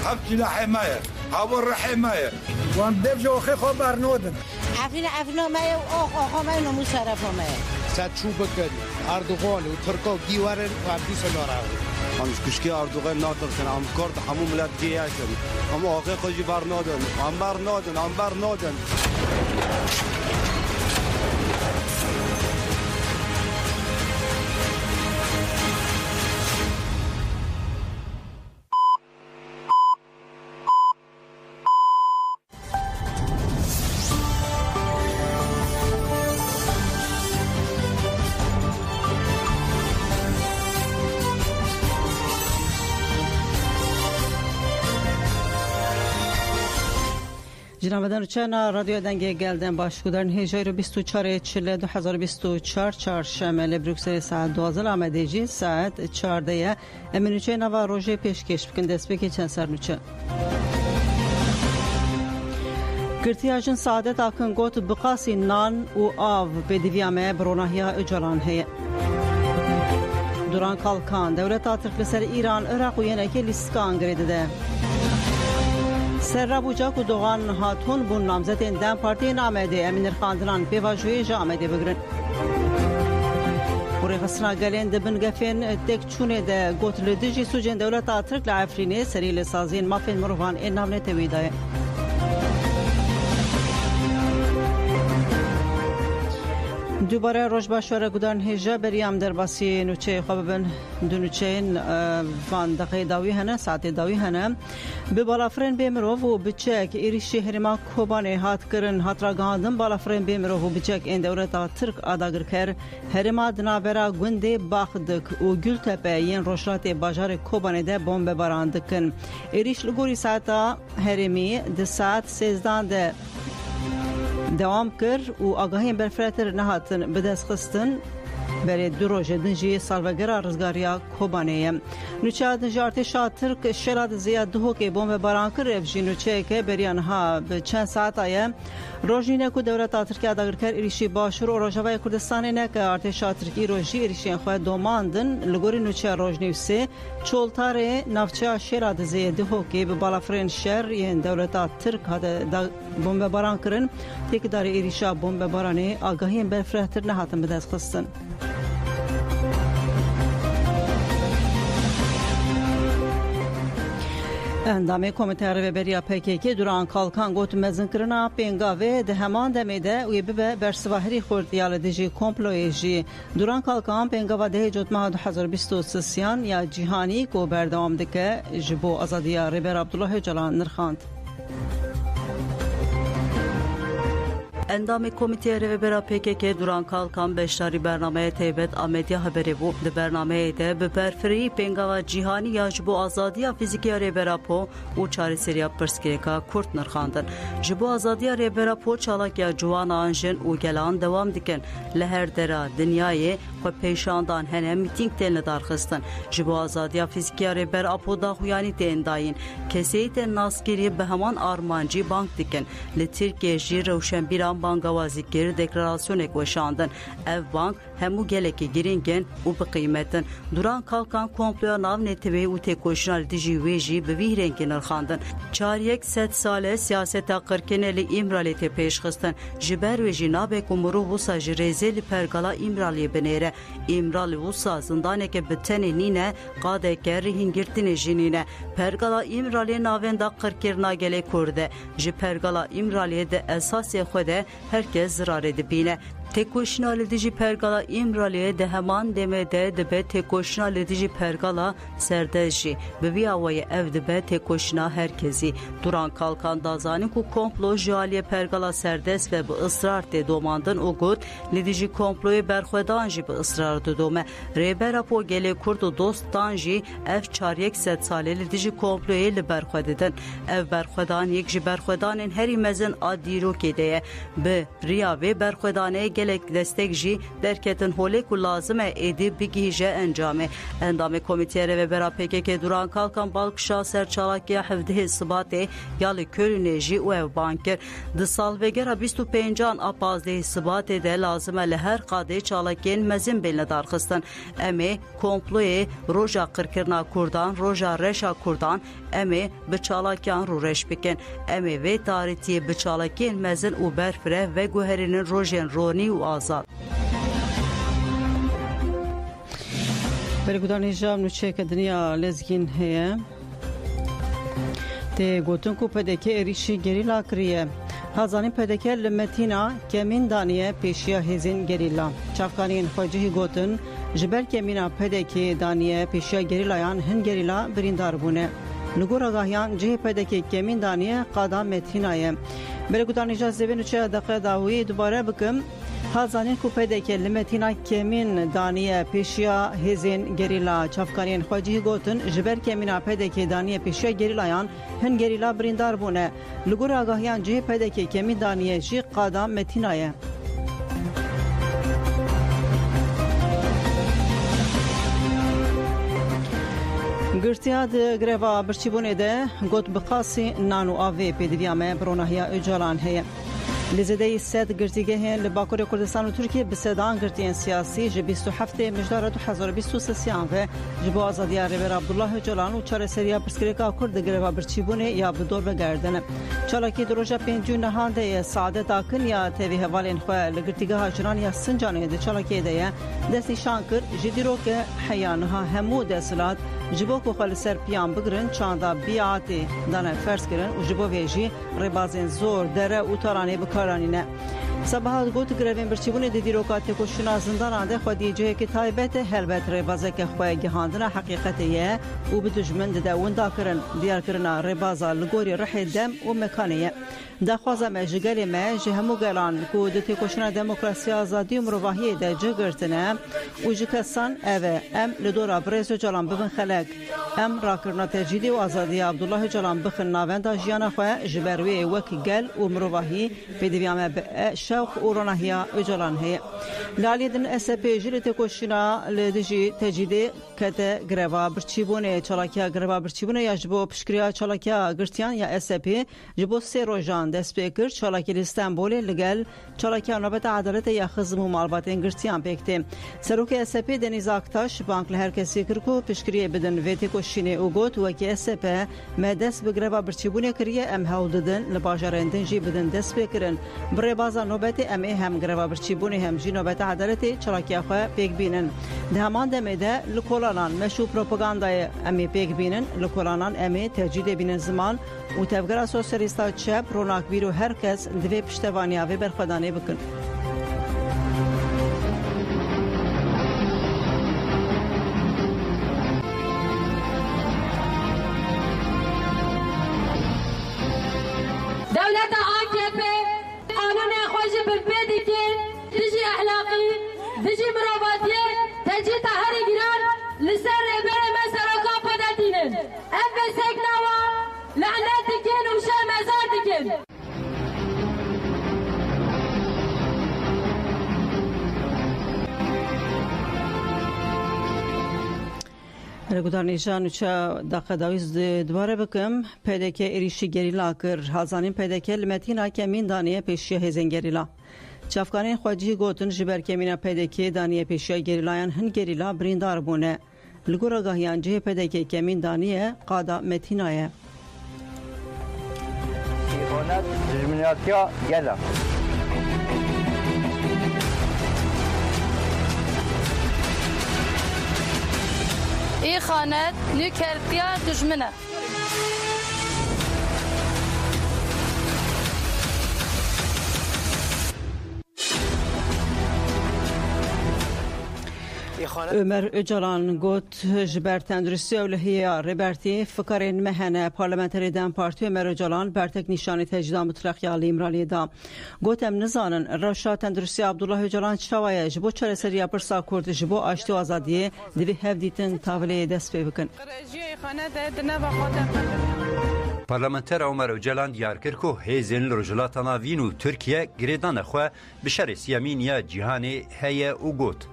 حبتي حماية هاور حماية وان بيبجو أخي خبر نودن عفنا ما أخو ما إنه مصرف ما سات شو بكن أردوغان وتركوا جيوارن وعبدي سنارا همش كشكي أردوغان ناطر كان عم كارت حمو ملات جياشن هم أخي خجي برنادن عم برنادن جنابدان چنا رادیو دنگه گلدن باشکودن هجای رو 24 چله 2024 چهارشنبه بروکسل ساعت 12 آمدگی ساعت 14 امینوچه نوا روژه پیشکش بکن دست بکی چند سرنوچه گرتیاجن سعادت آکن گوت بقاسی نان و آو به دیویامه بروناهیا اجالان هی دوران کالکان دولت آترک لسر ایران عراق و ینکی لیسکان گریده ده سر بوجاک و دوغان هاتون بون نامزد دم پارتی نامده امین خاندران پیواجوی جا آمده بگرن بوری خسنا گلین دبن گفین تک چونه ده گوت لدیجی سوجن دولت آترک لعفرینه سری لسازین مافین مروفان این نامنه تویدای دوباره روش باشوره گودان هجا بریام در باسی نوچه خوابن دو نوچه وان دقیق داوی هنه ساعت داوی هنه به بالافرین بیمروف و بچک ایریشی هرما کوبانه هات کرن هات را گاندن بالافرین بیمروف و بچک این دولت ترک آداگر کر هرما دنابرا گنده باخدک و گل تپه ین روشلات باجار کوبانه ده بومب باراندکن ایریش لگوری ساعتا هرمی ده ساعت 13 ده دوام کر و آگاهی برفراتر نهاتن بدست خستن برای دو روز دنجی سالوگر رزگاریا کوبانه نوچه دنجی ارتشا ترک شلات زیاد دو که بمب باران کر افجی نوچه که بریان ها به چند ساعت آیا روزینه کو دولت ترکیه داگر کر ایریشی باشور و روجاوی کردستان نه که ارتشا ترکی ایروجی ایریشی خو دوماندن لگوری نوچه روزنیوسه چولتار نافچه شلات زیاد دو که به بالافرین شهر این دولت ترک هد بمب باران کرن تکدار ایریشا بمب بارانه آگاهی برفراتر نهاتن بدست خستن اندامه کمیته رهبری PKK دوران کالکان گوت مزن کرنا پنگاوه ده همان دمیده و به برسواهری خوردیال دیجی کمپلویجی دوران کالکان پنگاوه ده جوت ماه 2023 یا جهانی کو بردوام دکه جبو آزادی رهبر عبدالله جلان نرخاند اندام کمیته رهبری PKK دوران کالکان بشاری برنامه تیبت آمدیا haberi bu de برنامه ده به برفری پنگاوا جهانی یا جبو آزادی فیزیکی رهبری پو او چاری سریا پرسکریکا کورت نرخاندن جبو آزادی رهبری پو چالاک یا جوان آنجن او گلان دوام دکن لهر درا دنیای خو پیشاندان هنه میتینگ تن دارخستن جبو آزادی فیزیکی رهبری پو دا خویانی تن داین کسیت ناسگیری به همان آرمانجی بانک دکن لترکیه جی روشنبیران بانگوازی کر deklarasyon ekweşandın. Ev bank hemu geleki giringen u bi qîmetin. Duran kalkan komploya nav netve u tekoşnal diji veji bi vihrenkin arxandın. Çariyek 7 sale siyaseta qirkeneli İmralete peşxistin. Jiber ve jinabe kumuru vusa jirezeli pergala İmraliye benere. İmrali vusa zindaneke bitene nine qadeke rihingirtine jinine. Pergala İmraliye navenda qirkerna gele kurde. Ji pergala İmraliye de esasiye xwede herkes zarar edibine. Tekoşna ledici pergala İmraliye de heman demede de be tekoşna ledici pergala serdeji. Bevi avaya evde be tekoşna herkesi. Duran kalkan dazani ku komplo jaliye pergala serdes ve bu ısrar de domandın ogut. Ledici komployu berxwedanji bu ısrar de dome. Reber apo gele kurdu dosttanji ev çaryek set sale ledici komployu li berxwededen. Ev berxwedan yek ji berxwedanın her imezin adiro kedeye. Be riya ve berxwedaneye gelek destek jî derketin holê ku lazim e êdî bigihîje encamê. Endamê Komîteya Rêvebera PKK Duran Kalkan balkişa serçalakiya 17 Sibatê ya li Kölûnê jî û ev ban kir. Di salvegera 25 a 15 Sibatê de lazim e li her qadê çalakiyên mezin bên darxistin. Em ê komployê roja qirkirina Kurdan, roja reşa Kurdan, em ê bi çalakiyan rûreş bikin. Em ê vê tarîtiyê bi çalakiyên mezin û berfireh veguherînin rojên ronî û azad. Bergudanê jam nûçeyeke dinya lezgîn heye. Tê gotin ku PDK êrişî gerîla kiriye. Hazanîn PDK li Metîna kemîn daniye pêşiya hêzên gerîla. Çavkaniyên xwecihî gotin ji ber kemîna PDK daniye pêşiya gerîlayan hin gerîla birîndar bûne. Li gor agahiyan cihê PDK kemîn daniye qada Metîna ye. Bergudanê ja zêbên nûçeya deqe dawiyê dubare bikim. Hazanîn ku PDK li Metîna kemîn daniye pêşiya hêzên gerîla. Çavkaniyên xwecihî gotin ji ber kemîna PDK daniye pêşiya gerîlayan hin gerîla birîndar bûne. Li gor agahiyan cihê PDK kemîn daniye jî qada Metîna ye. Girtiya di greva birçîbûnê de got bi qasî nan û avê pêdiviya me bironahiya Öcalan heye. Li zêdeyî sed girtîgehên li Bakurê Kurdistan û Tirkiye bi sedan girtiyên siyasî ji 27 mijdara 2023 ve ji bo azadiya rêvera Abdullah Öcalan û çareseriya pirsgirêka Kurd di greva birçîbûnê ya bi dor vegerdin. Çalakî di roja pêncû nihan de ye Saadet Akın ya tevî hevalên xwe li girtîgeha Cinan ya Sincanê di Çalakiyê de ye dest nîşan kir ji dîroke heya niha hemû desthilat ji bo ku xwe li ser piyan bigirin çanda biatê dane ferz kirin û ji bo vê jî rêbazên zor dere û taranê bikaranîne. Sabahat got grevên birçîbûnê di dîroka têkoşîna zindanan de xwedî cihekî taybet e helbet rêbazeke xwe gihandina heqîqetê ye û bi dijmin dide winda kirin diyarkirina rêbaza li gorî rihê dem û mekanê ye. Daxwaza me ji gelê me ji hemû gelan ku di têkoşîna demokrasiya azadî û mirovahiyê de cigirtine û ji kesan ev e em li dora Birêz Öcalan bibin xelek. Em rakirina tecîdê û azadiya Abdullah Öcalan bixin navenda jiyana xwe ji ber wê wek gel û mirovahî pêdiviya me bi şewq û ronahiya Öcalan heye. Li aliyê din SP jî li têkoşîna li dijî tecîdê kete greva birçîbûnê çalakiya greva birçîbûnê ya ji bo piştgiriya çalakiya girtiyan ya SP ji bo sê rojan dest pê kir çalakî li Stenbolê li gel çalakiya navbeta adeletê ya xizm û malbatên girtiyan pêk tê. Serokê SP Deniz Aktaş bank li herkesî kir ku piştgiriyê bidin vê têkoşînê û got wekî SP me dest bi greva birçîbûnê kiriye em hewl didin li bajarên din jî bidin dest pê kirin. Bi rêbaza nobetê em ê hem greva birçîbûnê hem jî nobeta adeletê çalakiya xwe pêk bînin. Di heman demê de li kolanan meşû propagandayê em ê pêk bînin, li kolanan em ê tecîdê bînin ziman û tevgera sosyalîsta çep ronakbîr û herkes divê piştevaniya vê berxwedanê bikin. Devleta AKP qanûnê xwe jî bi pê dikin, dijî ehlaqî, dijî mirovatiye, tecîta herî giran li ser rêberê me seroka xwedetînin. Em vê sêknawa lanet dikin û şermezar dikin. Bergudanê ja nûçe daqedawî dibare bikim PDK êrişî gerîla kir. Hazanîn PDK li Metîna kemîn daniye pêşiya hêzên gerîla. Çavkanên xwecihî gotin ji ber kemîna PDK daniye pêşiya gerîlayan hin gerîla birîndar bûne. Li gor agahiyan cihê PDK kemîn daniye qada Metîna ye. Îxanet dijminatiya gel e. Îxanet nûkertiya dijmin e. Ömer Öcalan got ji ber tenduristiya û lihiya rêbertî fikarên me hene Parlamenterê Dem Partî Ömer Öcalan bertek nîşanî tecîda mutrexiya li İmraliyê da. Got em nizanin rewşa tenduristiya Abdullah Öcalan çawa ye ji bo çareseriya pirsa Kurd ji bo aştî û azadiyê divê hev dîtin tavleyê dest pê bikin. پارلمانتر عمر اوجلان دیار کرد که هیزن لرجلات ناوین و ترکیه گریدان خو بشر سیامین یا جهانی هیا و گوت.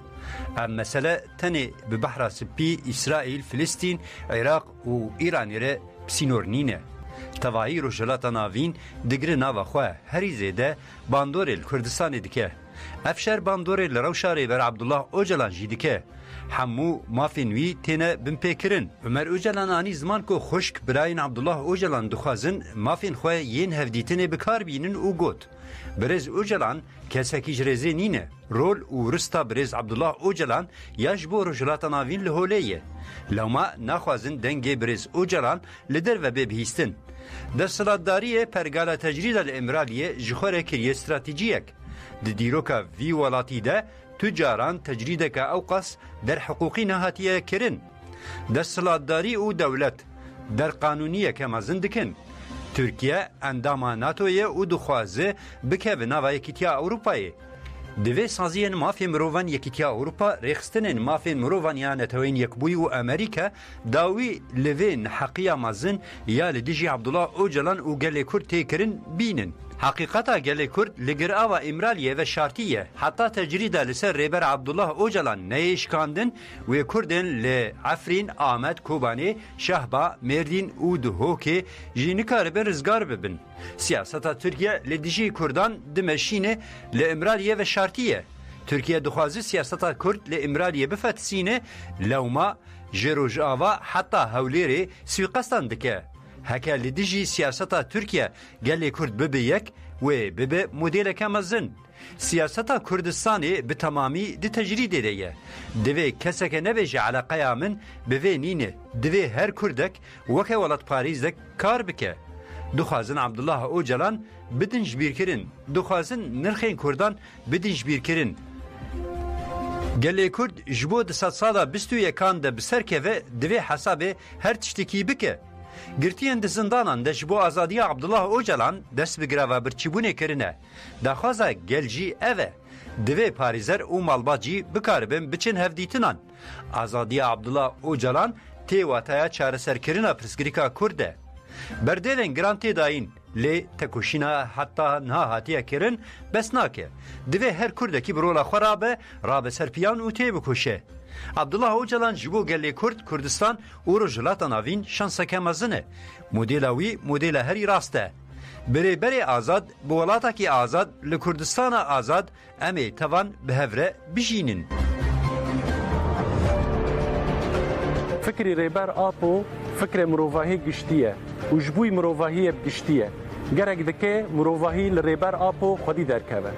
ام مسئله تنه به بحر سپی اسرائیل، فلسطین، عراق و ایران ره بسینور نینه. توایی رجلات ناوین دگر ناو خو هری زیده باندور کردستان دکه. افشار باندور لروشاری بر عبدالله اوجلان جیدکه. همو مافینوی تنه بمپیکرن. عمر اوجلان آنی زمان که خشک براین عبدالله اوجلان دخوازن مافین خواه ین هفدیتنه بکار بینن او گوت. برز اوجلان کسکی جرزه نینه. رول و رستا برز عبدالله اوجلان یاش بو رجلات ناوین لهولیه. لوما نخوازن دنگه برز اوجلان لدر و ببهیستن. در سلطداری پرگال تجرید الامرالیه جخوره کریه استراتیجیک. دیروکا وی ولاتی ده تجاران تجریدک اوقاس در حقوقی نهاتیه کرن. در سلطداری او دولت در قانونیه که مزندکن. ترکیه اندام ناتویه او دخوازه بکه به نوع یکیتیا اروپایه. دوی سازین مافی مروان یکیتیا اروپا ریخستن مافی مروان یا نتوین یکبوی و امریکا داوی لوین حقیه مزن یا لدیجی عبدالله اوجلان و گل کرد تیکرن بینن. حقیقتا گل کرد لگر آوا امرالیه و شارتیه حتی تجریده لسر ریبر عبدالله اوجلان نیشکاندن و کردن لعفرین آمد کوبانی شهبا مردین و دهوکی جینکار برزگار ببن. سیاستا ترکیه لدیجی کردان دمشینه لامرالیه و شارتیه. ترکیه دخوازی سیاستا کرد لامرالیه بفتسینه لوما جروج آوا حتی هولیری سویقستان دکه. هکه لدیجی سیاستا ترکیه گلی کرد ببه یک و ببه مدل کمزن. سیاستا کردستانی به تمامی دی تجریده دیه. دوی کسی که نبیجه علاقه من بوی نینه. دوی هر کردک وکه ولد پاریزدک کار بکه. دخوازن عبدالله اوجلان بدنج بیر کرن. دخوازن نرخین کردان بدنج بیر کرن. گلی کرد جبو دست سالا بستو یکان ده بسر که و دوی حسابه هر تشتکی بکه. گرتیان ده زندانان ده جبو آزادی عبدالله اوجلان دست بگره و برچیبونه کرنه. ده خوازه گلجی اوه. دوی پاریزر او مالباجی بکاربن بچن هفدیتنان. آزادی عبدالله اوجلان تیواتایا چاره سرکرنه پرسگریکا کرده. بردهن گرانتی داین لی تکوشینا حتی نهاتیه کرن بس ناکه. دوی هر کرده که برولا خرابه رابه سرپیان او تی بکوشه. عبدالله اوجلان جبو گلی کرد کردستان او رجلات ناوین شانسکه مزنه. مدیلاوی مدیل هری راسته. بری آزاد بولاتا کی آزاد لکردستان آزاد امی توان به هفره بجینن. فکری ریبر آپو فکر مروواهی گشتیه و جبوی مروواهی بگشتیه. گرگ دکه مروواهی لریبر آپو خودی درکوه.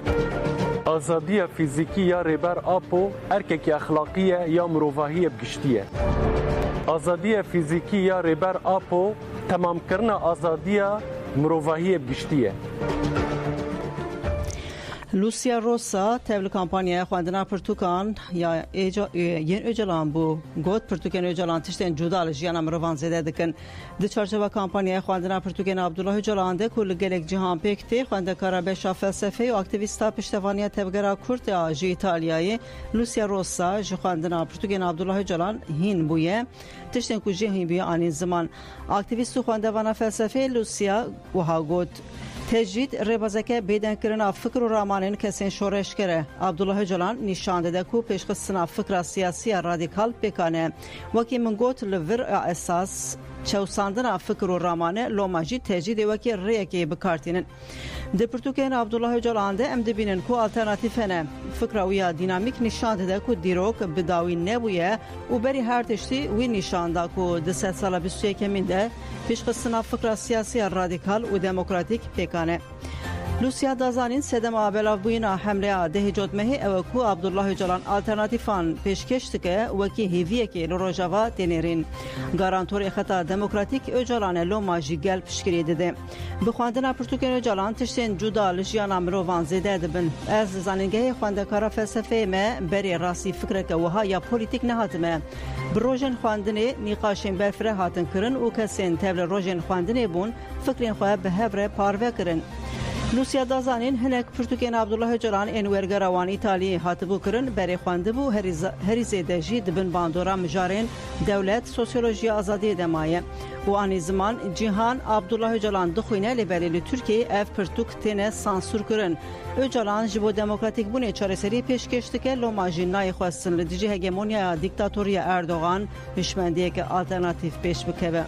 آزادی فیزیکی یا ریبر آپو ارککی اخلاقیه یا مروواهی بگشتیه. آزادی فیزیکی یا ریبر آپو تمام کرنا آزادی مروواهی بگشتیه. لوسیا روسا تبل کمپانیا خواندنا پرتوکان یا ین اوجلان بو گوت پرتوکن اوجلان تشتن جودال جیانا مروان زده دکن د چارچوبه کمپانیا خواندنا پرتوکن عبدالله اوجلان ده کل گلک جهان پکتی خوانده کارابشا فلسفه و اکتیویستا پشتوانیا تبگرا کورت جی ایتالیای لوسیا روسا خواندنا پرتوکن عبدالله اوجلان هین بویه تشتن کو جهین بی آنین زمان اکتیویست خوانده وانا فلسفه لوسیا و ها گوت تجدید ربازکه بیدن کرنا فکر و رامانین کسین شورش کره. عبدالله اوجلان نشان داده کو پیشخستنا فکر سیاسی رادیکال بکنه. وکی من گوت لور اساس چوساندنا فکر و رامانه لوماجی تجدید وکی ریکی بکارتینن. دپرتوکین عبدالله اوجلان ده ام دبینن کو آلترناتیف نه. فکر ویا دینامیک نشان داده کو دیروک بداوی نبویه و بری هر تشتی وی نشان دا کو 10 سال 21 منده پیشخستنا فکر سیاسی رادیکال و دموکراتیک پیکانه. لوسیا دازانین سدم آبلاف بوینا حمله ده جدمه او کو عبدالله اوجلان آلترناتیفان پیشکش که وکی هیویه که لروجاوا تنیرین گارانتور خطا دموکراتیک اوجلان لوماجی گل پشکری دده. بخواندنا پرتوکن اوجلان تشتین جدا لجیانا مروان زده دبن. از زانینگه خواندکارا فلسفه ما بری راسی فکر که وها یا پولیتیک نهاتمه. بروجن خواندنه نیقاشین برفره هاتن کرن و کسین تبل روجن خواندنه بون فکرین خواه به هفره پاروه کرن. روسیا دازانین هنک پرتوکین عبدالله جلان انورگروان ایتالی هاتبو کرن بری خوانده بو هریزه دجی دبن باندورا مجارین دولت سوسیولوژی آزادی دمایه و آنی زمان جیهان عبدالله جلان دخوینه لبری ترکیه اف پرتوک تینه سانسور کرن Öcalan ji bo demokratik bûnê çareserî pêşkêş dike lomajî nayê xwestin li dijî hegemonyaya dîktatoriya Erdogan hişmendiyeke alternatîv pêş bikeve.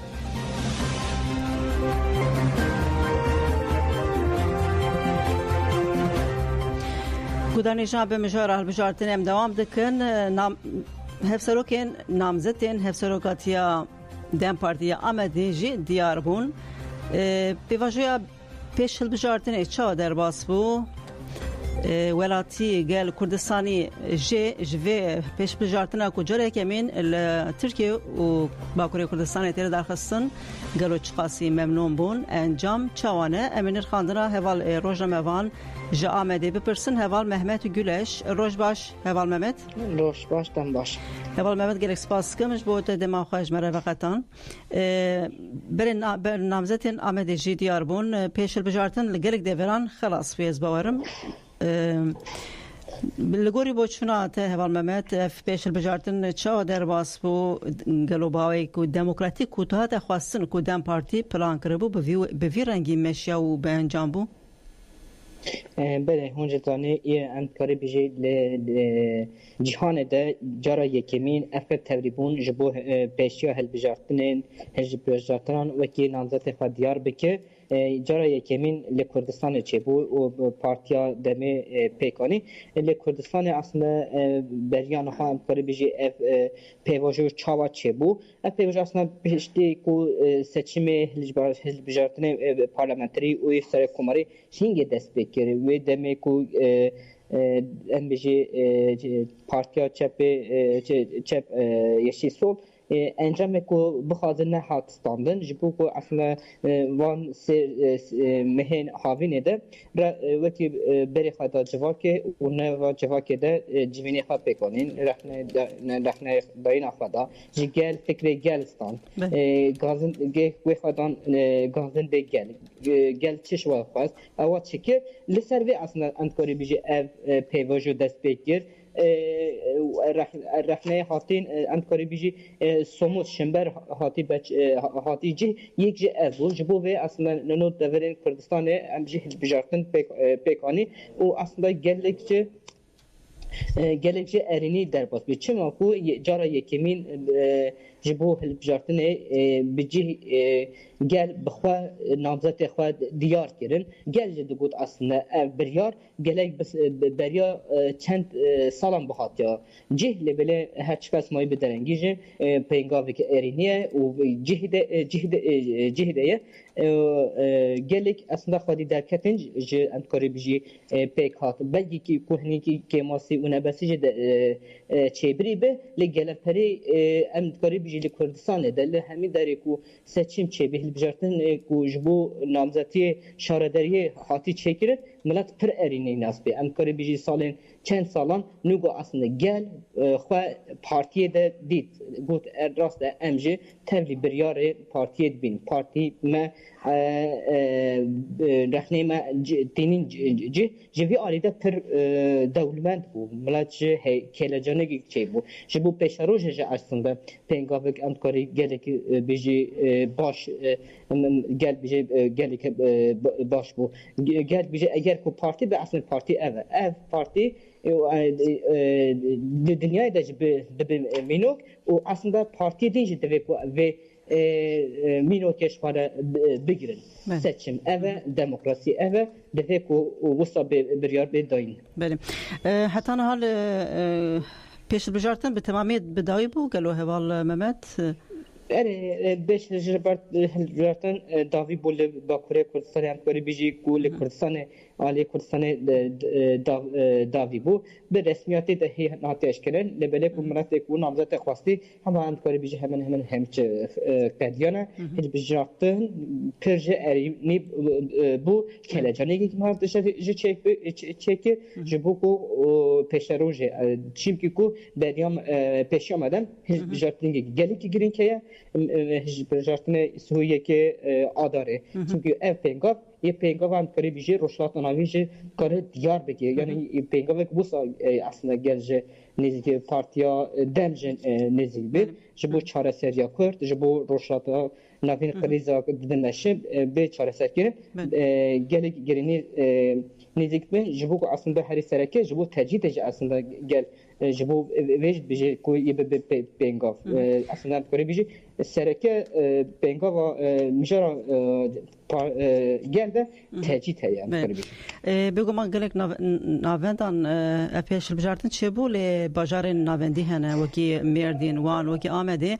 Gudanêjan bi mijara hilbijartinê em dewam dikin hevserokên namzetên hevserokatiya Dem Partiya Amedê jî diyar bûn. Pêvajoya pêş hilbijartinê çawa derbas bû? Welatî gel Kurdistanî jê ji vê pêşbijartina ku carek emîn li Tirkiye û Bakurê Kurdistanê tê derxistin gelo çi qasî memnûn bûn encam çawan e em ê nirxandina heval rojnamevan ji Amedê bipirsin heval Mehmet Güleş roj baş heval Mehmet roj baş dem baş heval Mehmet gelek spas dikim ji bo te dema xwe ji me re veqetan berê namzetên Amedê jî diyar bûn pêşbijartin li gelek deveran xelas fêz bawerim li gorî boçûna te heval Mehmet ev pêşbijartin çawa derbas bû gelobawê ku demokratîk ku hate xwestin ku Dem Partî plan kiribû bi vî rengî meşya û bencam bû Bele hûn ji zanî em dikarî bijî li cîhanê de cara yekemîn ev tevrîbûn ji bo pêşiya hilbijartinên hilbijartinan wekî namzetê xwe diyar bike cara yekemîn li Kurdistanê çêbû û partiya demê pêkanî li Kurdistanê aslında beriya niha em dikarî bijî ev pêvajoya çawa çêbû ev pêvajoya aslında piştî ku seçimê hilbijartinê parlamenterî û serokkomarî hingê dest pê kir wê demê ku em bijî partiya çep Yeşîl Sol encamê ku bixwazin nehat standin ji bo ku aslında van mehên havînê de wekî berê xwe da civakê û neva civakê de civînê xwe pêkanîn rexnedayîna xwe da ji gel fikrê gel stand gazin wê xwe dan gazin bê gel çi ji we xwest ewa çikir li ser vê aslında em dikarî bijî ev pêvajoya dest pê kir rexneyê hatîn em dikarî bijî somut şimber hatî cih yek ji ev bû ji bo vê aslında nû deverên Kurdistanê em jî hilbijartin pêkanî û aslında gelek ji erînî derbas bê çima ku cara yekemîn ji bo hilbijartinê bi cih gel bixwe namzetê xwe diyar kirin gel jî digot aslında ev biryar gelek beriya çend salan bihatiya cih lê bilê her çi kes mayî bi derengî jî pêngaveke erîniye û cih de ye gelek aslında xwedî derketin ji em dikarî bijî pêk hatin belkî ku hinekî kêmasî û nebesî jî çêbirî be lê gelepherî em dikarî bijî li Kurdistanê de li hemî derê ku seçim çêbî hilbijartin ku ji bo namzetiyê şaredariyê hatî çêkirin millet pir erînê nas bê em dikarî bijî salên çend salan nû got aslında gel xwe partiyê de dît got rast e em jî tevlî biryarê partiyê dibîn partî me rexnê me tînîn cih ji vî alî de pir dewlemend bû millet ji kêlecanekî çêbû ji bo pêşerojê jî aslında pêngavek em dikarî gelekî bijî baş gel bijî gelekî baş bû gel bijî eger ku partî be aslında partî ev ev partî dünyayê de jî dibe mînok û aslında partiyê din jî divê ku vê mînokê ji xwe bigirin seçim ev e demokrasî ev e divê ku wisa biryar bê dayîn heta niha li pêşbijartin bi temamî bi dawî bû gelo heval Mehmet pêşbijartin davî bû li Bakurê Kurdistanê em dikarî bijî ku li Kurdistanê aliyê Kurdistanê davî bû bi resmiyetê de hê hatiye eşkirin li belê ku miletê ku namzetê xwestî hema em dikarî bijî hemin hemçe qediyan e hilbijartin pir ji erînî bû kêlecanekî mar jî çêkir ji bo ku pêşerojê çîmkî ku beriyam pêşiya me dem hilbijartinê gelekî girîng heye hilbijartinê Sûriyekê adarê çîmkî ev pêngav یه پیگاه هم کاری بیشتر روشلات ناویج کار دیار بگه یعنی پیگاه که بوس اصلا گرج نزدیک پارتیا دمج نزدیک بید جبو چهار سریا کرد جبو روشلات ناوین کریزا دنشه به چهار سر کرد گل گرینی نزدیک بید جبو اصلا هری سرکه جبو تجدید اصلا گل جبو ویج بیشتر کوی به پیگاه اصلا کاری بیشتر سرکه پیگاه و میشارا geldi tecid yani. بگو من گلک ناوندان اپیش بجارتن چه بول بازار ناوندی هنه وکی مردین وان وکی آمده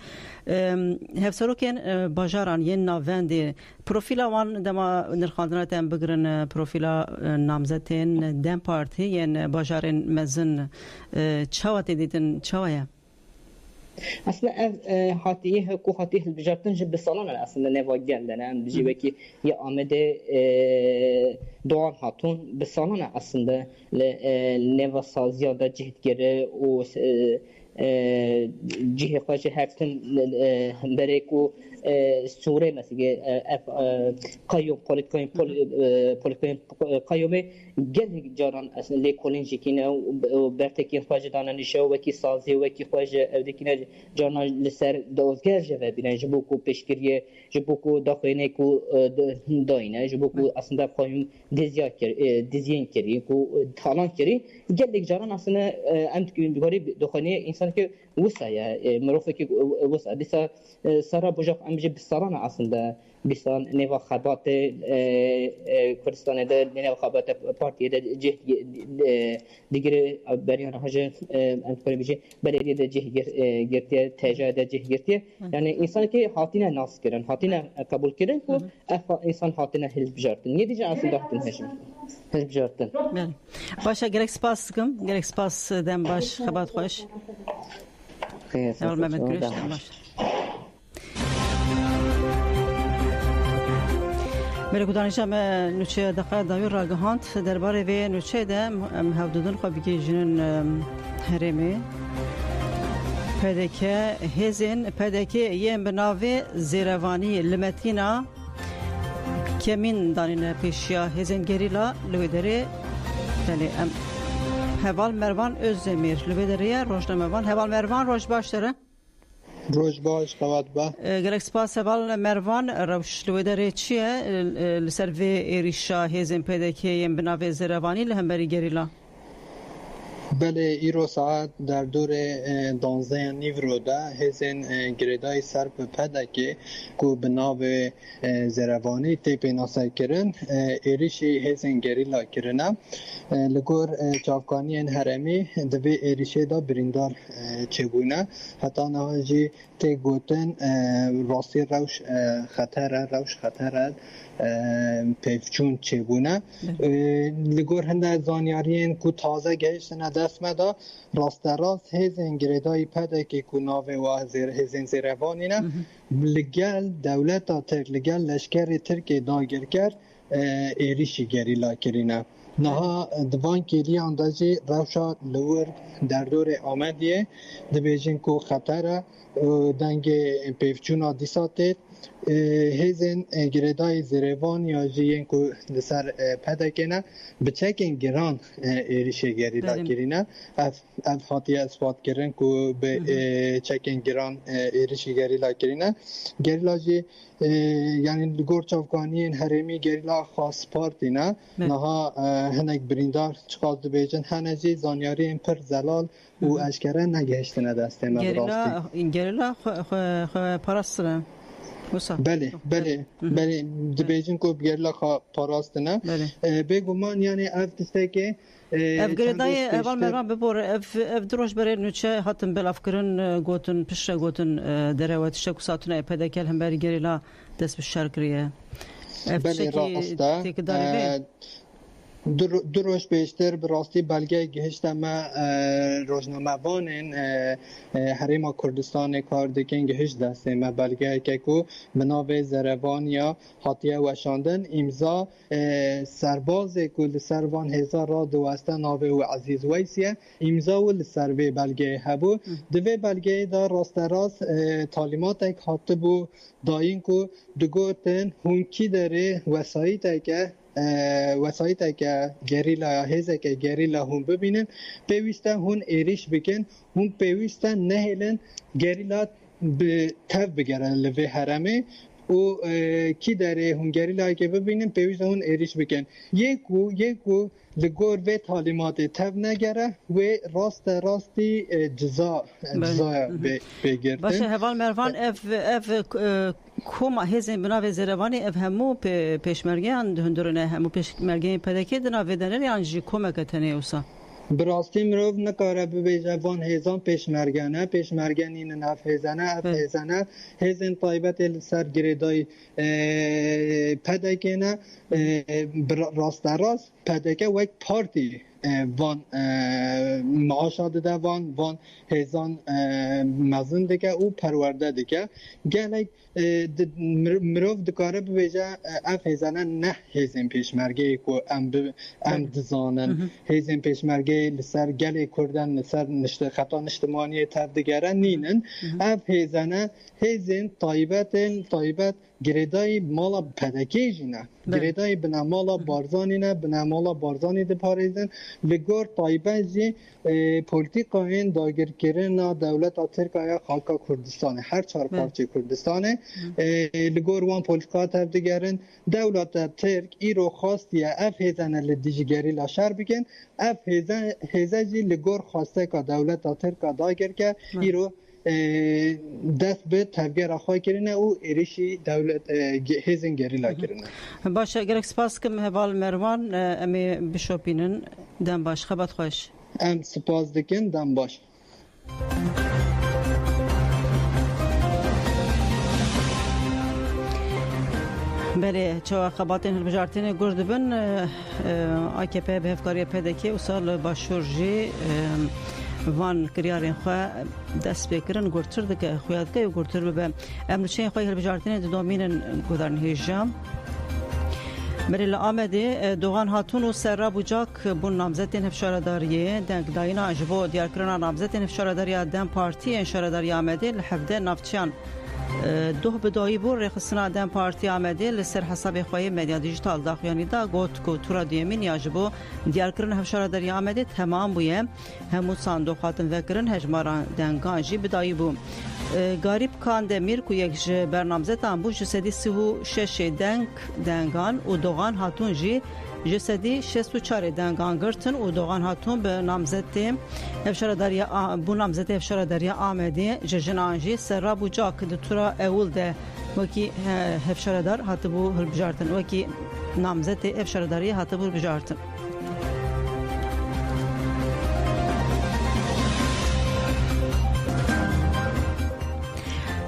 هفسرو کن بازاران ین ناوندی پروفیلا وان دما نرخاندنا تن بگرن پروفیلا نامزدین دم پارتی ین بازار مزن چاوت دیدن چاویا اصلا هاتیه کو هاتیه بجارتن جب سالان اصلا نوا گندن هم بجیبه که یه آمده دوان هاتون به سالان اصلا نوا سازیا دا جهتگره و جهه خواهش هرتن برای کو سوره مثلا قیوم قیومه گل جاران اصلا لیکولین جکینه و برتکی خواهش دانه نشه و کی سازی و کی خواهش اودکینه جاران لسر دوزگر جوه بینه جبو کو پیشگیریه جبو کو داخلینه کو داینه جبو کو اصلا قیوم دیزیان کری کو تالان کری گل جاران اصلا انت بیگاری داخلی انسان که وسایه مروفه که وسایه دیسا سرا بجاق امجی بسرانه اصلا بیسان نوا خبات کردستان ده نوا خبات پارتی ده جه دیگر بریان هاجه انتقال میشه بریان ده جه گرتیه تجاه ده جه گرتیه یعنی انسان که هاتینه ناس کردن هاتینه قبول کردن و انسان هاتینه حزب جارتن یه دیگه اصلا داختن هشم حزب جارتن باشه گرک سپاس کم گرک سپاس دم باش خبات خوش اول محمد گریش دم باش ملک دانشم نوچه دقیق دایر راگهاند درباره و نوچه ده هفدودن خواه بگی جنون هرمی پدکه هزین پدکه یه بناوه زیروانی لمتینا کمین دانین پیشیا هزین گریلا لویدره تلی هوال مروان özdemir لویدره روشنموان هوال مروان روش باشتره روش باش قوات با گلک سپاس هوال مروان روش لویدره چیه لسر و ایریشا هزین پیدا که یم بناوه زیروانی لهمبری گریلا بله ایرو ساعت در دور 12 نیورو ده هزین گریدای سر به پده که کو بناوه زیروانی تیپ ناسای کرن ایریشی هزین گریلا کرنه لگور چافکانی هرمی دوی ایریشه دا بریندار چگونه حتی نواجی تی گوتن راستی روش خطره پیفچون چگونه لگور هنده زانیارین کو تازه گهشتن دست مدا راست هزین گریدای پده که کو ناوه و هزین زیروانینه لگل دولت لگل لشکر ترکی داگر کرد ایریشی گریلا کرینه نها دوان کلی اندازی روشا لور در دور آمدیه دبیجین کو خطره دنگ پیفچون دیساتید هزین گریدای زیروان یا جیین کو لسر پدکنه بچکین گران ایریشه گریلا کرینه اف خاطی اثبات کرن کو به چکین گران ایریشه گریلا کرینه گریلا جی یعنی گورچ افغانیین هرمی گریلا خاص پارتی نه نها هنگ بریندار چقدر بیجن هنجی زانیاری پر زلال و اشکره نگهشتنه دسته راستی گریلا پرستره بله دبیجن کو گریلا پاراست نه بگمان یعنی اف دسته که اف گریدای اول مرام ببور اف دروش برای نوچه هاتن بلافکرن گوتن پشه گوتن دروات شکو ساتونه پیدا کل هم بری گریلا دست به شرکریه بله راسته دروش بیشتر براستی بلگه گهشت ما روزنامه بانین حریم کردستان کار دکن گهشت دسته ما بلگه که کو بناو زروان یا حاتیه وشاندن امضا سرباز کل سروان هزار را دوسته ناوه و عزیز ویسیه امضا و لسروی بلگه هبو دوی بلگه دا راست راست تعلیمات ایک حاطبو داین کو دگوتن هونکی داره وسایت که وسایت که گریلا هزه که گریلا هم ببینن پیوسته هون ایریش بکن هون پیوسته نهلن گریلا به تف بگرن لوی حرمه و کی داره هون گریلا که ببینن پیوسته هون ایریش بکن یکو لگور و تعلیمات تف نگره و راستی جزا بگردن باشه هوال مروان اف کوما هزین بناو زروانی اف همو پیشمرگیان هندرونه همو پیشمرگیان پدکی دناو دنر یعنی جی کومه کتنه اوسا براستی مروف نکاره ببیجه وان هزان پیشمرگانی نف هزانه هزین طایبت سر گریدای پدکینه راست پدکه وک پارتی وان معاشات ده وان هزان مزن دکه او پرورده دکه گلک مروف دکاره ببیجه اف هزانه نه هزین پیشمرگی که ام دزانن هزین پیشمرگی لسر گلی کردن لسر خطا نشتمانی تر دگره نینن اف هزانه هزین طایبت گریدای مالا پدکی جینه گریدای بنا مالا بارزانی نه بنا مالا بارزانی ده پاریزن لگور طایبه جی پولیتیکاین داگر کردن دولت ترکیه خاکا کردستانه هر چهار پارچه کردستانه لگور وان پولیتیکا تر دیگرن دولت ترک ایرو خواستیه اف هزانه لدیجگری لاشر بگن اف هزه جی لگور خواسته که دولت ترک داگر که ایرو دست به تفگیر اخواه کرنه و ایریشی دولت هزین گریلا کرنه باشه گرک سپاس کم هوال مروان امی بشوپینن دم باش خبت خوش ام سپاس دکن دم باش بله چه خباتین هلبجارتین گرد بن AKP به هفکاری پدکی و سال باشورجی وان کریارین خواه دست بکرن گرتر دکه خویادگه و گرتر ببه امروچه خواه هلبجارتین دومینن گودارن هیجام بریل آمده دوغان هاتون و سر بوجاک بون نامزدین هفشارداریه دنگ داینا جبو دیارکرنا نامزدین هفشارداریه دن پارتی انشارداری آمده لحفده نفتچان دوه بدایی بور رخصنا دن پارتی آمده لسر حساب خواهی مدیا دیجیتال داخویانی دا گوت کو تورا دیمین یا جبو دیارکرن هفشارداری آمده تمام بویه همو ساندو خاتم وکرن هجماران دنگانجی بدایی بو گاریب کان دمیر کو یک برنامه تام بو جسدی 36 دنگان و دوغان هاتون جی جسدی 64 دنگان گرتن و دوغان هاتون به نامزد افشارداری بو نامزد افشارداری آمده ججنانجی سرابو جاک دتورا اول ده وکی افشاردار هاتبو هلبجارتن وکی نامزد افشارداری هاتبو هلبجارتن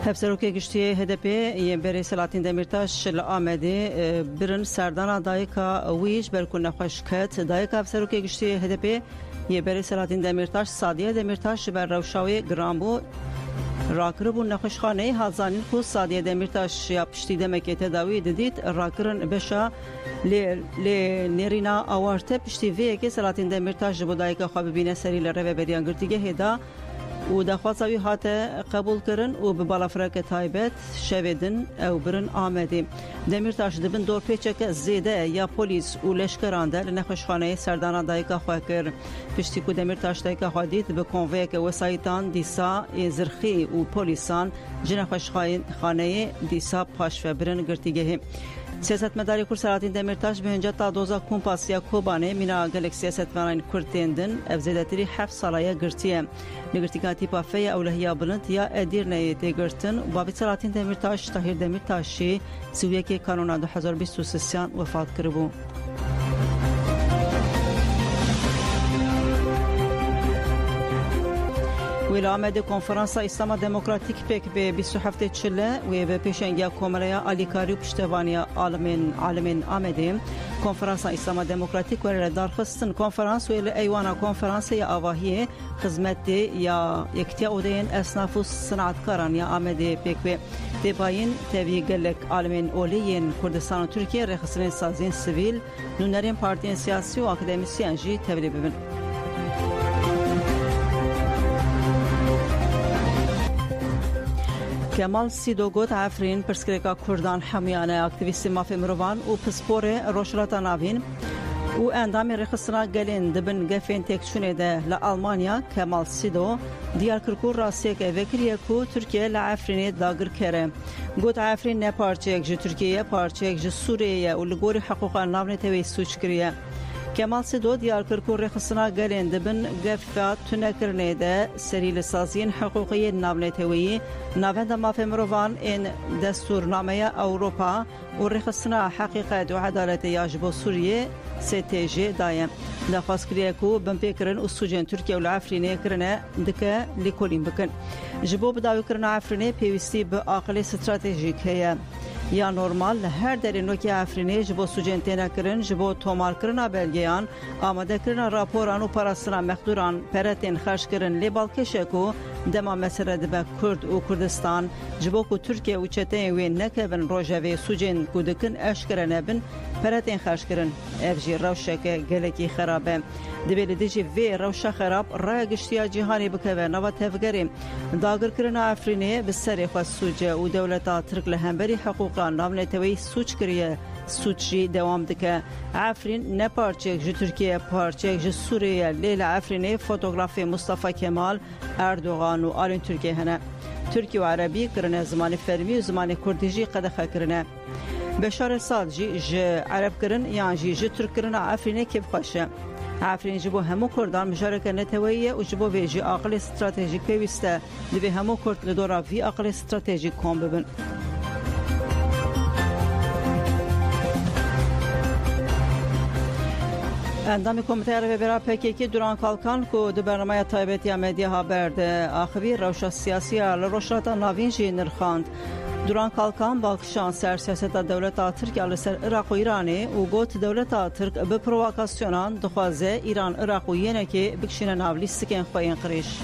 هفسروکی گشتی HDP یه بری سلاطین دمیرتاش لآمده برن سردانا دایکا ویج برکن نخوشکت دایکا هفسروکی گشتی HDP یه بری سلاطین دمیرتاش سادیه دمیرتاش بر روشاوی گرامبو راکربون نخوشخانه هازانین خو سادیه دمیرتاش یا پشتی دمکی تداوی ددید راکرن بشا لیرینا آوارته پشتی وی که سلاطین دمیرتاش بودایکا خواب بینه سری لروه بدیان گرتیگه هدا و دخواستوی هاته قبول کرن و به بالافرک تایبت شویدن او برن آمده دمیرتاش دبن دور پیچک زیده یا پلیس و لشکرانده لنخوشخانه سردان دایکا خواه کر پشتی که دمیرتاش دایکا خواه دید به کنویک وسایتان دیسا زرخی و پلیسان جنخوشخانه دیسا پاش و برن گرتیگه سیاست مداری کور سلاطین دمیرتاش به هنجا تا دوزا کومپاسیا کوبانه مینا گلک سیاست مدارین کورتیندن افزیدتری 7 سالایه گرتیه نگرتیکاتی پافه اولهیا بلند یا ادیر نیتی گرتن و بابی سلاطین دمیرتاش طاهر دمیرتاشی سویه که کانون 2023 وفات کربو ولامد کنفرانس اسلام دموکراتیک پک به 27 چله و به پیشنگی کمره آلیکاری پشتوانی عالمین آمده کنفرانس اسلام دموکراتیک ور درخواستن کنفرانس و ایوان کنفرانس یا آواهی خدمت یا یکتی اودین اصناف و صنعتکاران یا آمده پک به دباین تبی گلک عالمین اولیین کردستان و ترکیه رخصتن سازین سیویل نونرین پارتین سیاسی و اکادمیسیان جی تبلی ببین. کمال سیدوگوت عفرین پرسکریکا کردان حمیانه اکتیویستی مافی مروان و پسپور روشلاتا ناوین و اندام رخصنا گلین دبن گفین تکشونه ده لآلمانیا کمال سیدو دیار کرکور راسیه که وکریه کو ترکیه لعفرینی داگر کره گوت عفرین نه پارچه یک جو ترکیه پارچه یک جو سوریه و لگوری حقوقا ناونه توی سوچ کریه کمال سیدو دیار کرکور رخصنا گلین دبن گفت تنکرنه ده سری لسازین حقوقی ناونه توی ناوند مافی مروان این دستور نامه اوروپا و رخصنا حقیقت و عدالت یاجبو سوریه ستیجی دایم دخواست کریه کو بمپیکرن و سوجن ترکیه و العفرینه کرنه دکه لیکولین بکن جبو بداوی کرنه عفرینه پیوستی به آقل استراتژیک هیا یا نورمال هر در نوکی عفرینه جبو سوجن تینا کرن جبو تومار کرنه بلگیان آماده کرنه راپوران و پرستنا مخدوران پرتین خرش کرن لیبالکشه کو دما مسئله دبا کرد و کردستان جبو کو ترکیه و چتین وین نکبن روژاوی سوجن کو دکن اشکرنه بن پرتین خرش کرن افجی روشک گلکی خرابه دبیل دیجی وی روش خراب رای گشتیا جهانی بکوه نوا تفگریم داگر کرن عفرینه بسری خواست سوجه و دولتا ترک لهمبری حقوقا نامنتوی سوچ کریه سوچی دوام دکه عفرین نه پارچه جو ترکیه پارچه جو سوریه لیل عفرینه فوتوغرافی مصطفی کمال اردوغان و آلین ترکیه هنه ترکی و عربی کرنه زمان فرمی و زمان کردیجی قدخه کرنه بشار سال جی عرب کرن یان جی ترک کرن عفرینه کیف خوشه عفرین جبو همو کردان مشارکه نتویه و جبو ویجی عقل استراتژیک پیوسته دوی همو کرد لدورا وی عقل استراتژیک کام ببن اندام کمیته عربی برای پکیکی دوران کالکان کو دو برنامه تایبتی مدیا haber de آخوی روشا سیاسی لروشلاتا ناوین جی نرخاند دوران کالکان بالکشان سر سیاست دولت ترک لسر عراق و ایرانی و گوت دولت ترک به پروواکاسیونان دخوازه ایران عراق و ینکی بکشین ناولی سکن خوین قریش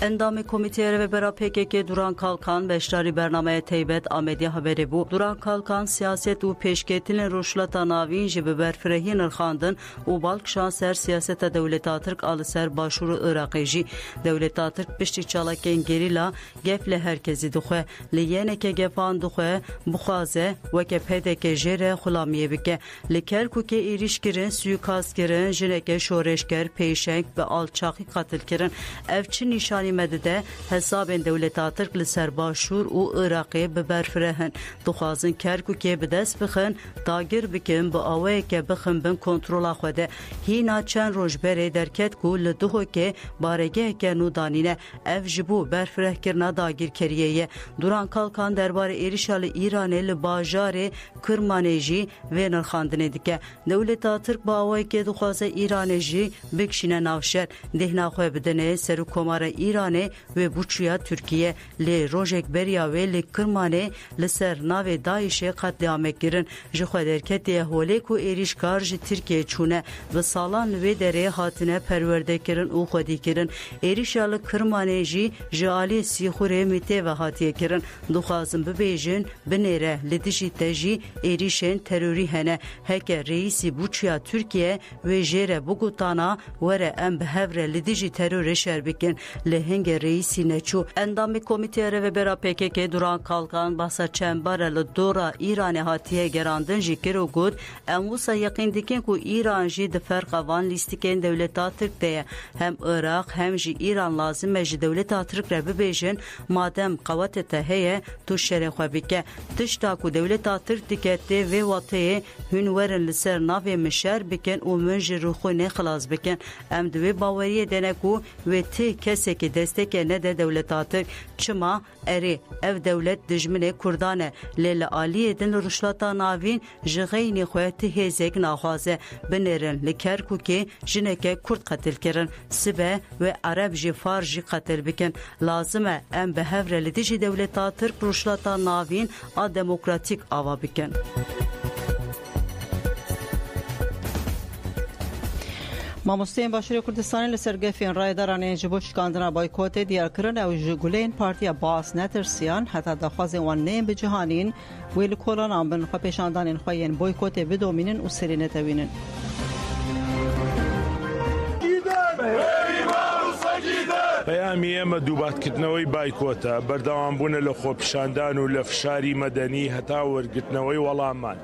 اندام کمیته رو برای PKK دوران کالکان بشتاری برنامه تیبت آمدی haberi bu. دوران کالکان siyaset و peşketin روشلاتا ناوین جی برفرهی نرخاندن و بالکشان سر siyaset دولتا ترک آل سر باشور عراقی جی دولتا ترک پشتی چالاکین گریلا گفل herkesi دخوه لیینه که گفان دخوه بخوازه و که PKK جره خلامیه بکه لکرکو که ایریش کرن سویکاست کرن جنکه شورشگر پیشنگ به alçakı قتل کرن evçi nişani مدده حساب دولت ترک لسر باشور و عراقی ببرفرهن دخوازن کرکو که بدست بخن داگر بکن با آوه که بخن بن کنترول خوده هینا چند روش بره درکت کو لدهو که بارگه که نودانینه اف جبو برفره کرنا داگر کریه دوران کالکان دربار ایریشال ایرانه لباجار کرمانجی و نرخاندنه دیگه دولت ترک با آوه که دخوازه ایرانجی بکشینه نافشر دهنا خواه بدنه سرو کمار ایرانه و بوچیا ترکیه لی روژک بریا و لی کرمانه لسر ناو داعش قتل گرن جخو درکتی هولی کو ایریشکار جی ترکیه چونه و سالان و دره هاتنه پرورده کرن او خودی کرن ایریشال کرمانه جی جالی سیخوره میته و هاتیه کرن دخوازم ببیجن بنیره لدیجی تجی ایریشن تروری هنه هکه رئیسی بوچیا ترکیه و جره بگوتانا وره ام بهوره لدیجی ترور شربکن لهنگ رئیسی نچو اندام کمیته رو برا PKK دوران کالکان بحثا چنباره لدورا ایران هاتیه گراندن جی کرو گود اموسا یقین دیکن که ایران جی دفرق وان لیستیکن دولتا ترک ده هم عراق هم جی ایران لازم جی دولتا ترک رو ببیجن مادم قوات تهیه تو شرین خواه بکه تشتا که دولتا ترک دیکته و واته هنورن لسر ناوی مشار بکن و منج روخو نخلاص بکن ام دوی باوریه دنکو و تی کسی که desteke ne de devletatır çima eri ev devlet dijmine kurdane lele aliye din ruşlata navin jigeyni xweti hezek naxwaze binerin li Kerkukê jineke Kurd qetil kirin sibe ve Arab jî far jî qetil bikin lazim e em bi hevre li dijî devleta Türk ruşlata navîn a demokratik ava bikin. مامۆستەیان باشووری کوردستانی لەسەر گەفێن ڕایدارانەیە ji bo şikandina boykotê diyarkirin ew ji guleyên Partiya Baas netirsiyan heta daxwazên wan neyên bicihanîn wê li kolanan bin xwe pêşandanên xwe yên boykotê bidomînin û serê netewînin. پەیامی ئێمە دووباتکردنەوەی بایکۆتە بەردەوامبوونە لە خۆپیشاندان و لە فشاری مەدەنی هەتا وەرگرتنەوەی وەڵاممان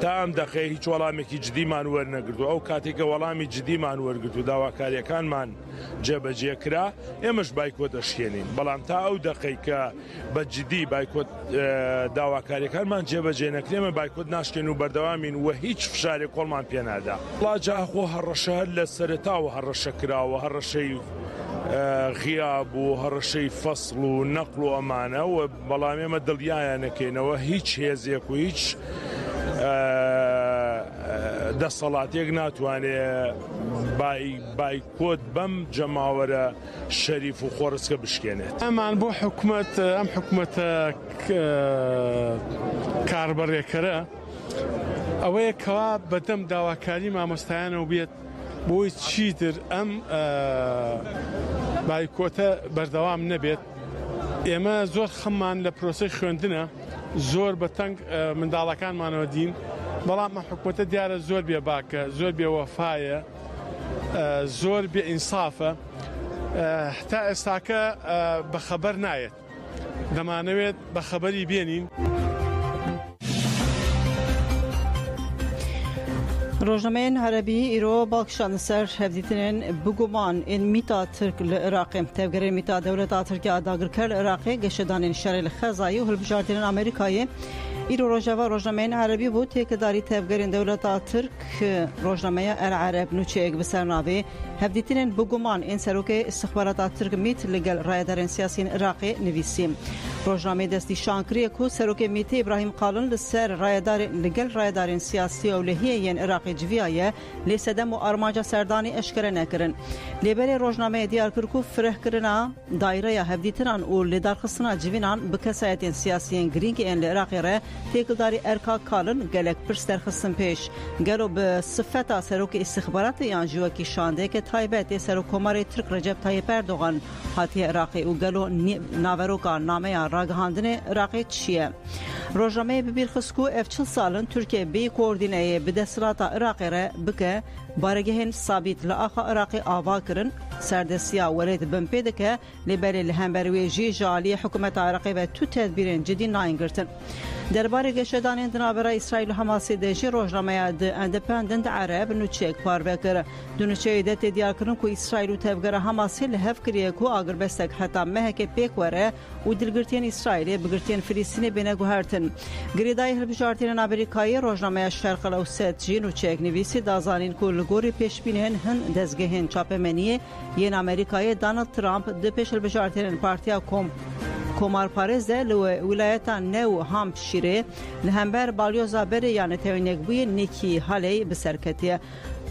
تا ئەم دەقەیە هیچ وەڵامێکی جدیمان وەرنەگرتو ئەو کاتێکە وەڵامی جدیمان وەرگرت و داواکاریەکانمان جێبەجێکرا ئێمەش بایکۆتە شێنین بەڵام تا ئەو دەقەی کە بە جدی بایکۆت داواکاریەکانمان جێبەجێ نەکرێمە بایکۆت ناشکێن و بەردەوامین و هیچ فشارێک کۆڵمان پێنادا وڵاجا خۆ هەڕەشە هەر لە سەرەتاوە هەڕەشە کراوە هەڕەشەی غیاب و هەڕەشەی فەسڵ و نەقل و ئەمانە و بەڵام ئێمە دڵیایان نەکەینەوە هیچ هێزێک و هیچ دەسەڵاتێک ناتوانێت بایکۆت بەم جەماوەرە شەریف و خۆڕسکە بشکێنێت ئەمان بۆ حکوومەت ئەم حکوومەتە کاربڕێکەرە ئەوەیە کەوا بەدەم داواکاری مامۆستایانەوە بێت بۆی چیتر ئەم بایکۆتە بەردەوام نەبێت ئێمە زۆر خەممان لە پرۆسەی خوێندنە زۆر بەتەنگ منداڵەکانمانەوە دین بەڵام حکوومەتە دیارە زۆر بێ باکە زۆر بێ وەفایە زۆر بێ ئینسافە تا ئێستاکە بەخەبەر نایەت دەمانەوێت بەخەبەری بێنین ڕۆژنامەیەن عەرەبی ئیرۆ باڵکشاندە سەر هەفدیتنên بگومان ên mîta Tirk li Iraqê tevgerên mîta dewleta Tirkiye dagirker li Iraqê geşedanên şerê li Xezayê û hilbijartinên Amerîkayê îro rojava rojnameyên Erebî bû têkedarî tevgerên dewleta Tirk rojnameya El Ereb nûçeyek bi ser navê hevdîtinên biguman ên serokê istixbarata Tirk mît li gel rayedarên siyasî Iraqê nivîsî. Rojnamê destî şan kiriye ku serokê mîtê İbrahim Qalin li ser li gel rayedarên siyasî ewlehiyên Iraqê civiyaye lê sedem û armanca serdanî eşkere nekirin. Lêberê rojnameyê diyar kir ku firehkirina daireya hevdîtinan û lêdarxistina civînan bi kesayetên siyasiyên girîng ên li Iraqê re têkildarî Erka Kalin gelek pirs derxistin pêş. Gelo bi sifeta serokê istixbaratê yan ji wekî şandeke taybetê Serokkomarê Tirk Recep Tayyip Erdogan hatiye Iraqê û gelo naveroka nameya ragihandinê Iraqê çi ye? Rojnameyê bibîr xist ku ev çil salin Tirkiye bê koordîneyê bi desthilatê Iraqê re bike baregehên sabît li axa Iraqê ava kirin serdestiya werê dibin pê dike lêberê li hember wê jî ji aliyê hikûmeta Iraqê ve tu tedbîrên cidî nayên girtin. Derbarê geşedanên di navbera İsraîl û Hamasê de jî rojnameya The Independent Arab nûçeyek parve kir. Di nûçeyê de tê diyarkirin ku İsraîl û tevgera Hamasê li hev kiriye ku agirbestek heta mehekê pêk were û dilgirtiyên İsraîlê bi girtiyên Filîstînê bêne guhertin. Girêdayê hilbijartinên Amerîkayê rojnameya Şerq Ewset jî nûçeyek nivîsî dazanîn ku li gorî pêşbînên hin dezgehên çapemeniyê yên Amerîkayê Donald Trump di pêş hilbijartinên Partiya Komarparêz de li wilayeta New Hampshire li hember balyoza berê ya netewînekbûyê Nikki Haley bi ser ketiye.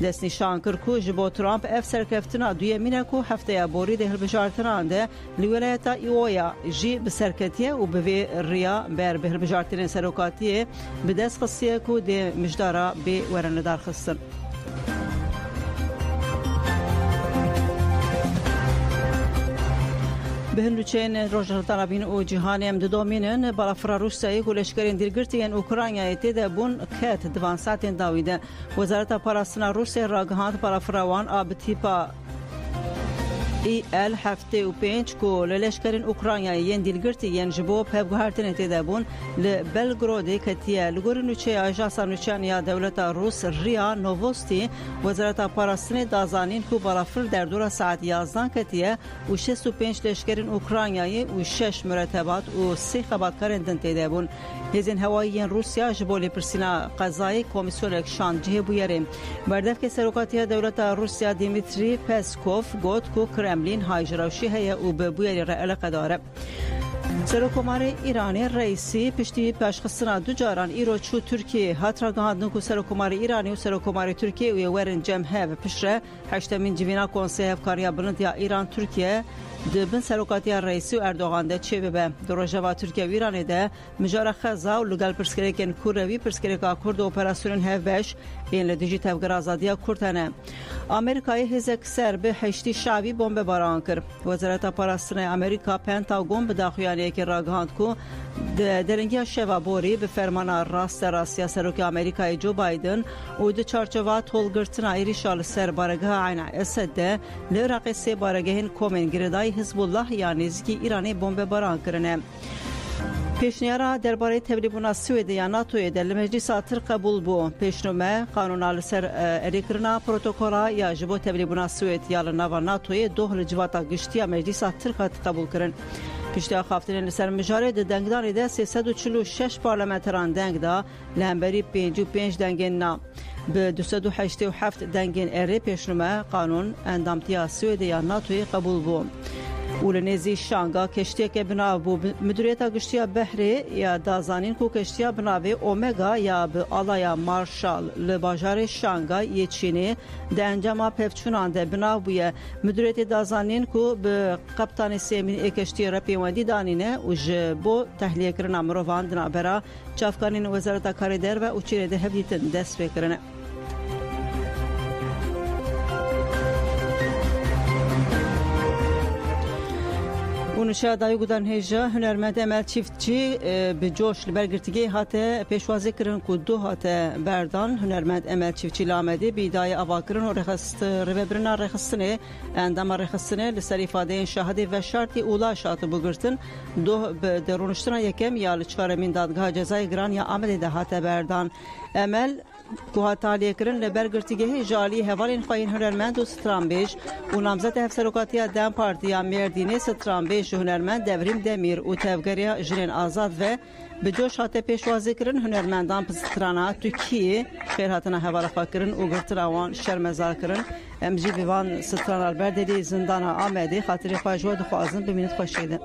Destnîşan kir ku ji bo Trump ev serkeftina duyemîn e ku hefteya borî de hilbijartinan de li wilayeta Iowa jî bi serketiye û bi vê rêya ber bi hilbijartinên serokatiyê bi dest xistiye ku dê mijdara bê werin li darxistin. Bi hinduçeyên rojhilatana bîn û cîhanê em didomînin balafira Rûsyayê ku leşkerên dîrgirtiyên Ukraynayê tê de bûn ket divan saetên dawî de. Wezareta Parastina Rûsyayê ragihand balafira wan a bi tîpa İL-75 ku li leşkerên Ukraynayê yên dîlgirtî yên ji bo pevguhertinê tê de bûn li Belgrodê ketiye. Li gorî nûçeya Ajansa Nûçeyan ya Dewleta Rûs RIA Novosti Wezareta Parastinê dazanîn ku balafir derdora saet 11 ketiye û 65 leşkerên Ukraynayê û 6 mürettebat û 3 xebatkarên din tê de bûn. Hêzên hewayî Rûsya ji bo lêpirsîna qezayê komîsyonek şand cihê bûyerê. Berdevkê serokatiya Dewleta Rûsya Dmitry Peskov got ku Kremlin کرملین هایجراوشی هیا و به بویری علاقه داره. سرکوماری ایرانی رئیسی پشتی پشخصنا دو جاران ایرو چو ترکیه هاترا گهاندن کو سرکوماری ایرانی و سرکوماری ترکیه و ورن جمعه و پشره هشتمین جوینا کنسیه هفکاریا بلندیا ایران ترکیه دبن سرکاتیا رئیسی و اردوغان ده چه به دروژوا ترکیه و ایرانی ده مجاره خزا و لگل پرسکریکن کوروی پرسکریکا کرد اپراسیون هفش این لدیجی تفگر آزادیا کردنه. آمریکای هزک سر به هشتی شعبی بمب باران کرد. وزارت پاراستن آمریکا پنتاگون به داخلیانی که راگهاند کو درنگی شوابوری به فرمان راست سروک آمریکای جو بایدن و د چارچوبات تولگرتنا ایریشال سر بارگاه عین اسد لعراق سه بارگهن کومن گردای حزب الله یعنی زکی ایرانی بمب باران کرنه. پیشنیارا درباره تبلیغ سوئد یا ناتو در مجلس آتر قبول بو پیشنهاد قانون سر اریکرنا پروتکولا یا جبو تبلیغ سوئد یا نوا ناتو دوه لجواتا گشتیا مجلس آتر قبول کرن. پیشتیا خافتن سر مجاره دنگدانی ده 346 پارلمانتران دنگ دا لهمبری 55 دنگین نا به 287 دنگین اری پیشنهاد قانون اندامتیا سوئد یا ناتو قبول بو. ولنزی شانگا کشتی که بناو بو مدیریت گشتیا بحری یا دازانین کو کشتیا بناوی اومگا یا به آلایا مارشال لباجار شانگا یه چینی ده انجام پفچونان ده بناو بویه مدیریت دازانین کو به قبطان سیمین اکشتی رپیواندی دانینه و جبو تحلیه کرنا مروان دنابرا چافکانین وزارت کاری در و اوچیره ده هفیتن دست بکرنه. ونشا دایو گودان هجا هنرمند امل چیفتچی به جوش لبرگرتگی هاته پیشوازی کرن کو دو هاته بردان هنرمند امل چیفتچی لامدی بیدای اواکرن و رخصت ربرنا رخصتنه اندام رخصتنه لسر ifade شاهدی و شرطی اولا شات بگرتن دو درونشتنا یکم یا لچارمین دادگاه جزای گران یا عمل ده هاته بردان امل کوه تالیه کرن لبرگرتگی جالی هوالین خواهین هنرمند و سترانبیج و نامزد هفسروکاتی دم پارتیا مردینه سترانبیج هنرمند دوریم دمیر و تفگریا جرین آزاد و به جوش هاته پیشوازی کرن هنرمندان پسترانا ترکیه خیر هاتنا حواله خواه کرن و گرتر آوان شرمزار کرن امجی بیوان ستران البردلی زندان آمده خاطر خواهجوه دخوازن ببینید خوشیده.